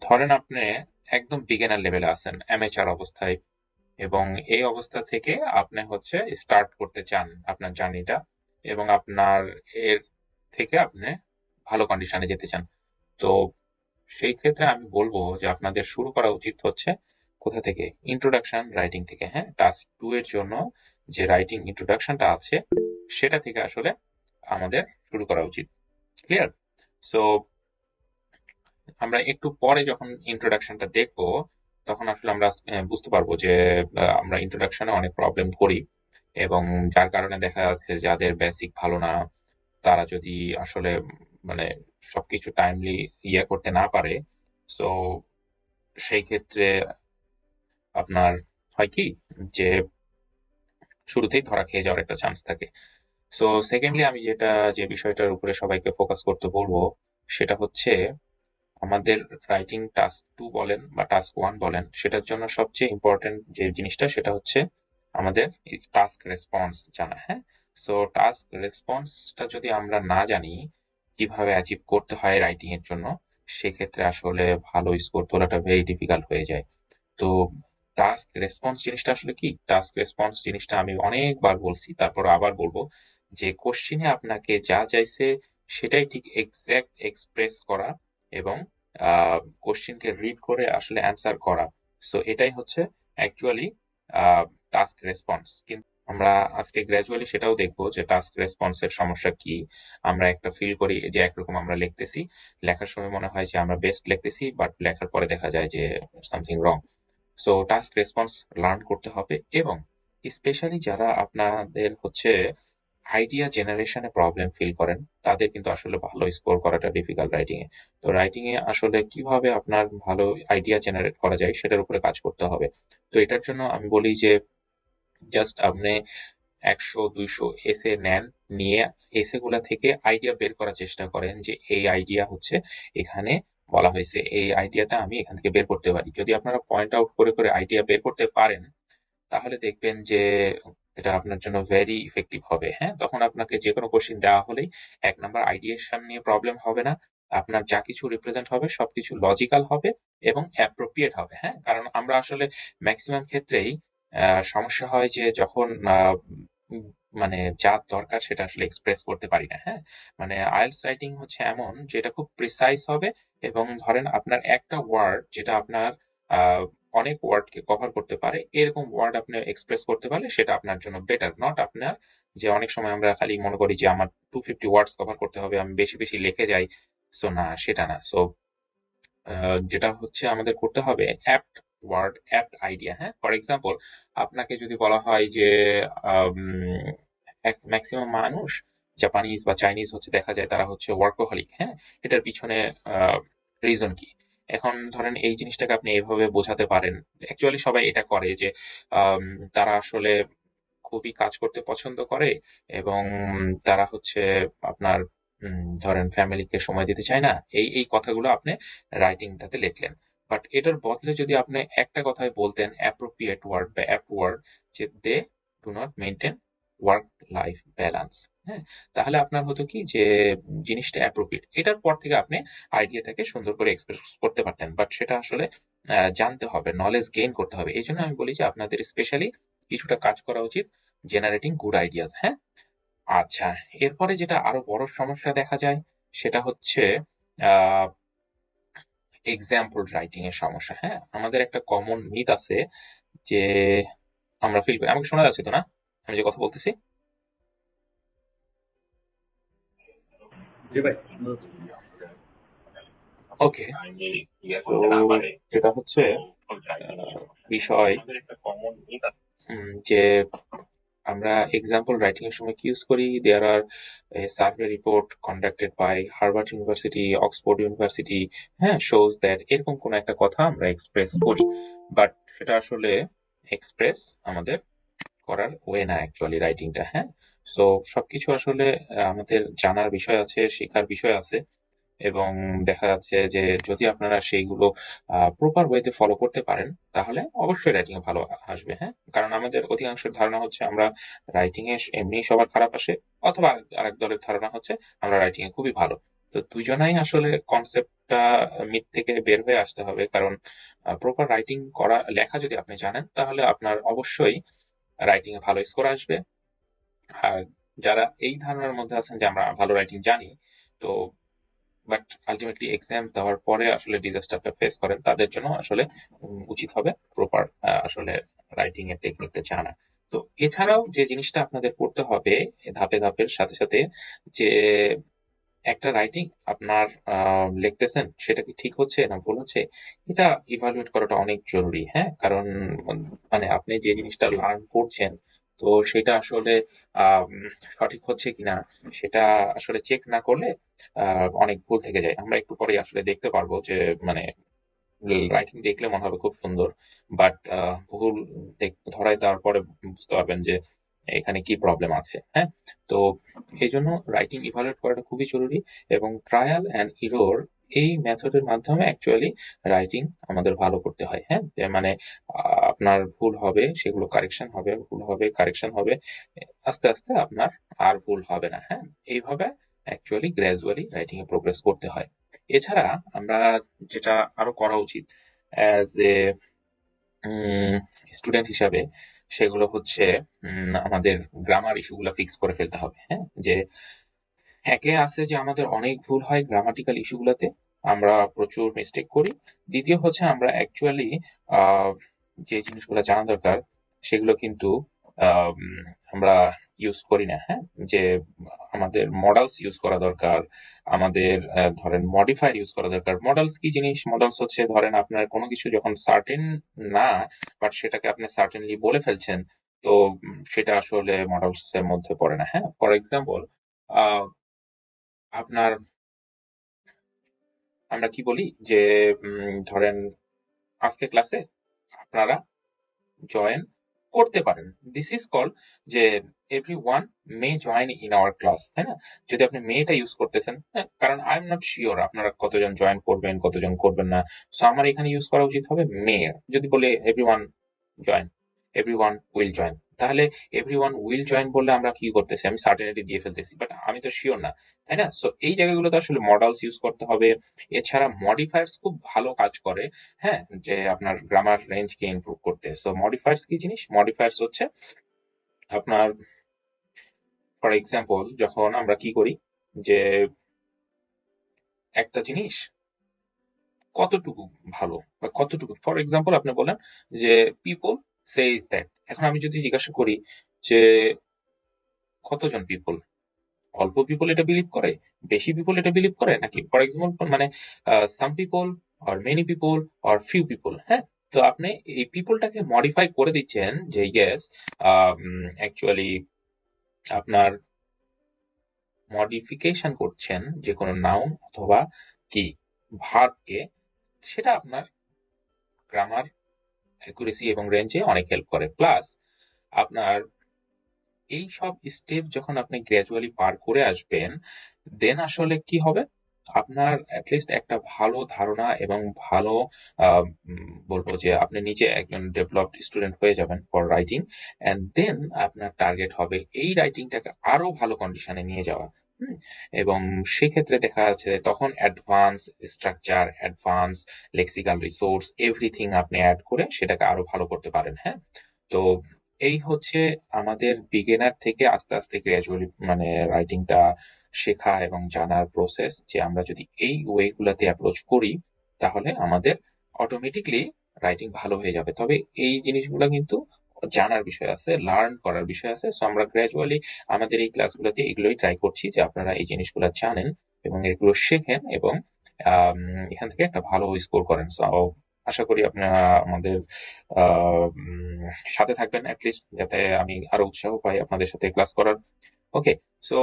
ধরেন আপনি একদম বিগিনার লেভেলে আছেন, অ্যামেচার অবস্থায়, এবং এই অবস্থা থেকে আপনি হচ্ছে স্টার্ট করতে চান আপনার জার্নিটা, এবং আপনার এর থেকে আপনি ভালো কন্ডিশনে যেতে চান। তো সেই ক্ষেত্রে আমি বলবো যে আপনাদের শুরু করা উচিত হচ্ছে কোথা থেকে? ইন্ট্রোডাকশন রাইটিং থেকে। হ্যাঁ, টাস্ক 2 এর জন্য যে রাইটিং ইন্ট্রোডাকশনটা আছে সেটা থেকে আসলে আমাদের শুরু করা উচিত। ক্লিয়ার? সো আমরা একটু পরে যখন ইন্ট্রোডাকশনটা দেখবো, তখন আসলে আমরা বুঝতে পারবো যে আমরা ইন্ট্রোডাকশনে অনেক প্রবলেম করি, এবং যার কারণে দেখা যাচ্ছে যাদের বেসিক ভালো না, তারা যদি আসলে মানে সবকিছু টাইমলি করতে না পারে, সো সেই ক্ষেত্রে আপনার হয় কি যে শুরুতেই ধরা খেয়ে যাওয়ার একটা চান্স থাকে। সো সেকেন্ডলি আমি যে বিষয়টার উপরে সবাইকে ফোকাস করতে বলবো, সেটা হচ্ছে আমাদের রাইটিং টাস্ক 2 বলেন বা টাস্ক 1 বলেন, সেটার জন্য সবচেয়ে ইম্পর্টেন্ট যে জিনিসটা সেটা হচ্ছে আমাদের টাস্ক রেসপন্স জানা। হ্যাঁ, সো টাস্ক রেসপন্সটা যদি আমরা না জানি কিভাবে অ্যাচিভ করতে হয় রাইটিং এর জন্য, সেক্ষেত্রে আসলে ভালো স্কোর তোলাটা ভেরি ডিফিকাল্ট হয়ে যায়। তো টাস্ক রেসপন্স জিনিসটা আসলে কি? টাস্ক রেসপন্স জিনিসটা আমি অনেকবার বলছি, তারপর আবার বলবো, যে কোশ্চিনে আপনাকে যা চাইছে সেটাই ঠিক এক্সাক্ট এক্সপ্রেস করা, এবং কোশ্চিনকে রিড করে আসলে অ্যান্সার করা। সো এটাই হচ্ছে অ্যাকচুয়ালি টাস্ক রেসপন্স। কিন্তু আমরা আজকে গ্র্যাজুয়ালি সেটাও দেখবো যে টাস্ক রেসপন্সের সমস্যা কি। আমরা একটা ফিল করি যে একরকম আমরা লিখতেছি, লেখার সময় মনে হয় যে আমরা বেস্ট লিখতেছি, বাট লেখার পরে দেখা যায় যে something wrong. So task response learn করতে হবে, এবং স্পেশালি যারা আপনাদের হচ্ছে আইডিয়া জেনারেশনে প্রবলেম ফিল করেন, তাদের কিন্তু আসলে ভালো স্কোর করাটা ডিফিকাল্ট রাইটিং এ। তো রাইটিং এ আসলে কিভাবে আপনার ভালো আইডিয়া জেনারেট করা যায় সেটার উপরে কাজ করতে হবে। তো এটার জন্য আমি বলি যে জাস্ট আপনি ১০০-২০০ এসে নেন, নিয়ে এসে গুলা থেকে আইডিয়া বের করার চেষ্টা করেন যে এই আইডিয়া হচ্ছে এখানে বলা হয়েছে, এই আইডিয়াটা আমি এখান থেকে বের করতে পারি। যদি আপনারা পয়েন্ট আউট করে করে আইডিয়া বের করতে পারেন, তাহলে দেখবেন যে এটা আপনার জন্য ভেরি ইফেক্টিভ হবে। হ্যাঁ, তখন আপনাকে যে কোনো কোশ্চেন দেওয়া হলেই ১ নাম্বার আইডিয়েশন নিয়ে প্রবলেম হবে না। আপনার যা কিছু রিপ্রেজেন্ট হবে সবকিছু লজিক্যাল হবে এবং অ্যাপ্রোপ্রিয়েট হবে। হ্যাঁ, কারণ আমরা আসলে ম্যাক্সিমাম ক্ষেত্রেই সমস্যা হয় যে যখন উম, মানে যা দরকার সেটা আসলে এক্সপ্রেস করতে পারি না। হ্যাঁ, মানে আইএলটিএস রাইটিং হচ্ছে এমন যেটা খুব প্রিসাইজ হবে, এবং ধরেন আপনার একটা ওয়ার্ড যেটা আপনার আহ অনেক ওয়ার্ডকে কভার করতে পারে, এরকম ওয়ার্ড আপনি এক্সপ্রেস করতে পারলে সেটা আপনার জন্য বেটার। নট আপনার যে অনেক সময় আমরা খালি মনে করি যে আমার 250 ওয়ার্ডস কভার করতে হবে, আমি বেশি বেশি লিখে যাই। সো না, সেটা না। সো যেটা হচ্ছে আমাদের করতে হবে অ্যাপ্ট ওয়ার্ড, অ্যাপ্ট আইডিয়া। হ্যাঁ, ফর এক্সাম্পল আপনাকে যদি বলা হয় যে ম্যাক্সিমাম মানুষ জাপানিজ বা চাইনিজ হচ্ছে দেখা যায় তারা হচ্ছে ওয়ার্কোহলিক। হ্যাঁ, এটার পিছনে রিজন কি? এখন ধরেন এই জিনিসটাকে আপনি এইভাবে বোঝাতে পারেন, অ্যাকচুয়ালি সবাই এটা করে যে আম, তারা আসলে খুবই কাজ করতে পছন্দ করে, এবং তারা হচ্ছে আপনার ধরেন ফ্যামিলিকে সময় দিতে চায় না, এই এই কথাগুলো আপনি রাইটিংটাতে লিখলেন। বাট এটার বদলে যদি আপনি একটা কথায় বলতেন অ্যাপ্রোপ্রিয়েট ওয়ার্ড বা অ্যাপ্ট ওয়ার্ড, যে they do not maintain work life balance. হ্যাঁ, তাহলে আপনার হতো কি যে জিনিসটা অ্যাপ্রোপ্রিয়েট, এটার পর থেকে আপনি আইডিয়াটাকে সুন্দর করে এক্সপ্রেস করতে পারতেন। বাট সেটা আসলে জানতে হবে, নলেজ গেইন করতে হবে। এই জন্য আমি বলি যে আপনাদের স্পেশালি কিছুটা কাজ করা উচিত জেনারেটিং গুড আইডিয়াস। হ্যাঁ, আচ্ছা, এরপরে যেটা আরো বড় সমস্যা দেখা যায় সেটা হচ্ছে আহ এক্সাম্পল রাইটিং এর সমস্যা। হ্যাঁ, আমাদের একটা কমন মিথ আছে যে আমরা ফিল করি, আমাকে শোনা যাচ্ছে তো না আমি যে কথা বলতেছি? জি ভাই। ওকে, তো যেটা হচ্ছে বিষয় যে আমরা এক্সাম্পল রাইটিং এর সময় কি ইউজ করি, there are survey report conducted by Harvard University, Oxford University, হ্যাঁ, শোজ দ্যাট এরকম কোন একটা কথা আমরা এক্সপ্রেস করি। বাট সেটা আসলে এক্সপ্রেস আমাদের করার ওয়ে না অ্যাকচুয়ালি রাইটিংটা। হ্যাঁ, সো সবকিছু আসলে আমাদের জানার বিষয় আছে, শেখার বিষয় আছে, এবং দেখা যাচ্ছে যে যদি আপনারা সেইগুলো প্রপার ওয়েতে ফলো করতে পারেন, তাহলে অবশ্যই রাইটিং এ ভালো আসবে। হ্যাঁ, কারণ আমাদের অধিকাংশের ধারণা হচ্ছে আমরা রাইটিং এ এমনি সবার খারাপ আসে, অথবা আরেক দলের ধারণা হচ্ছে আমরা রাইটিং এ খুবই ভালো। তো দুজনাই আসলে কনসেপ্টটা মিথ থেকে বের হয়ে আসতে হবে, কারণ প্রপার রাইটিং করা লেখা যদি আপনি জানেন তাহলে আপনার অবশ্যই রাইটিং এ ভালো স্কোর আসবে। আর যারা এই ধারণার মধ্যে আছেন যে আমরা ভালো রাইটিং জানি, তো বাট আলটিমেটলি এক্সাম দেওয়ার পরে আসলে ডিজাস্টারটা ফেস করেন, তাদের জন্য আসলে উচিত হবে প্রপার আসলে রাইটিং এর টেকনিকটা জানা। তো এছাড়াও যে জিনিসটা আপনাদের করতে হবে ধাপে ধাপের সাথে সাথে, যে একটা রাইটিং আপনার লিখতেছেন সেটা কি ঠিক হচ্ছে না ভুল হচ্ছে, এটা ইভালুয়েট করাটা অনেক জরুরি। হ্যাঁ, কারণ মানে আপনি যে জিনিসটা লার্ন করছেন, তো সেটা আসলে আম, সঠিক হচ্ছে কিনা সেটা আসলে চেক না করলে অনেক ভুল থেকে যায়। আমরা একটু পরেই আসলে দেখতে পারবো যে মানে রাইটিং দেখলে মনে হবে খুব সুন্দর, বাট ভুল ধরায় দেওয়ার পরে বুঝতে পারবেন যে এখানে কি প্রবলেম আছে। হ্যাঁ, তো এই জন্য রাইটিং ইভালুয়েট করাটা খুবই জরুরি, এবং ট্রায়াল অ্যান্ড ইরর এই মেথডের মাধ্যমে অ্যাকচুয়ালি রাইটিং আমাদের ভালো করতে হয়। হ্যাঁ, যে মানে আপনার ভুল হবে, সেগুলো কারেকশন হবে, ভুল হবে কারেকশন হবে, আস্তে আস্তে আপনার আর ভুল হবে না। হ্যাঁ, এইভাবে অ্যাকচুয়ালি গ্র্যাজুয়ালি রাইটিং এ প্রোগ্রেস করতে হয়। এছাড়া আমরা যেটা আরো করা উচিত অ্যাজ এ স্টুডেন্ট হিসাবে, সেগুলো হচ্ছে আমাদের গ্রামার ইস্যুগুলো ফিক্স করে ফেলতে হবে। হ্যাঁ, যে একে আছে যে আমাদের অনেক ভুল হয় গ্রামাটিক্যাল ইস্যুগুলোতে, আমরা প্রচুর মিস্টেক করি। দ্বিতীয় হচ্ছে আমরা অ্যাকচুয়ালি যে জিনিসগুলো জানা দরকার সেগুলো কিন্তু আমরা ইউজ করি না। হ্যাঁ, যে আমাদের মডেলস ইউজ করা দরকার, আমাদের ধরেন মডিফায়ার ইউজ করা দরকার। মডেলস কি জিনিস? মডেলস হচ্ছে ধরেন আপনার কোনো কিছু যখন সার্টেন না, বাট সেটাকে আপনি সার্টেনলি বলে ফেলছেন, তো সেটা আসলে মডেলস এর মধ্যে পড়ে না। হ্যাঁ, ফর এক্সাম্পল আপনার আমরা কি বলি যে ধরেন আজকে ক্লাসে আপনারা জয়েন করতে পারেন, দিস ইজ কল্ড যে every one May join in our class, তাই না? যদি আপনি মেটা ইউজ করতেছেন, হ্যাঁ, কারণ আই এম নট শিওর আপনারা কতজন জয়েন করবেন কতজন করবেন না, সো আমার এখানে ইউজ করা উচিত হবে মে। যদি বলে every one join, everyone will join, তাহলে এভরিওয়ান উইল জয়েন বললে আমরা কি করতেছি? আমি সার্টেনিটি দিয়ে ফেলতেছি, বাট আমি তো শিওর না, তাই না? সো এই জায়গাগুলোতে আসলে মডেলস ইউজ করতে হবে। এছাড়া মডিফায়ার্স খুব ভালো কাজ করে, হ্যাঁ, যে আপনার গ্রামার রেঞ্জকে ইমপ্রুভ করতে। সো মডিফায়ার্স কি জিনিস? মডিফায়ার্স হচ্ছে আপনার ফর এক্সাম্পল যখন আমরা কি করি যে একটা জিনিস কতটুকু ভালো বা কতটুকু, ফর এক্সাম্পল আপনি বলেন যে পিপল সেজ দ্যাট, এখন আমি যদি জিজ্ঞাসা করি যে কতজন পিপল, অল্প পিপল এটা বিলিভ করে, বেশি পিপল এটা বিলিভ করে, নাকি ফর এক্সাম্পল মানে some people or many people or few people. হ্যাঁ, তো আপনি এই পিপলটাকে মডিফাই করে দিচ্ছেন যে ইয়েস, অ্যাকচুয়ালি আপনার মডিফিকেশন করছেন যে কোনো নাউন অথবা কি ভার্বকে, সেটা আপনার গ্রামার অ্যাকুরেসি এবং রেঞ্জে অনেক হেল্প করে। প্লাস আপনার এই সব স্টেপ যখন আপনি গ্র্যাজুয়ালি পার করে আসবেন, দেন আসলে কি হবে? আপনার অ্যাটলিস্ট একটা ভালো ধারণা এবং ভালো বলবো যে আপনি নিজে একজন ডেভেলপড স্টুডেন্ট হয়ে যাবেন ফর রাইটিং, অ্যান্ড দেন আপনার টার্গেট হবে এই রাইটিংটাকে আরো ভালো কন্ডিশনে নিয়ে যাওয়া। হুম, এবং সেক্ষেত্রে দেখা যাচ্ছে তখন advance structure, advance lexical resource everything আপনি অ্যাড করে সেটাকে আরো ভালো করতে পারেন। হ্যাঁ, তো এই হচ্ছে আমাদের বিগিনার থেকে আস্তে আস্তে গ্র্যাজুয়ালি মানে রাইটিংটা শেখা এবং জানার প্রসেস, যে আমরা যদি এই ওয়ে গুলাতে অ্যাপ্রোচ করি তাহলে আমাদের অটোমেটিকলি রাইটিং ভালো হয়ে যাবে। তবে এই জিনিসগুলো কিন্তু জানার বিষয় আছে, লার্ন করার বিষয় আছে। সো আমরা গ্র্যাজুয়ালি আমাদের এই ক্লাসগুলোতে এগুলোই ট্রাই করছি যে আপনারা এই জিনিসগুলো জানেন এবং এগুলো শেখেন, এবং এখান থেকে একটা ভালো স্কোর করেন। সো আশা করি আপনারা আমাদের সাথে থাকবেন অ্যাটলিস্ট, যাতে আমি আরো উৎসাহ পাই আপনাদের সাথে ক্লাস করার। ওকে, সো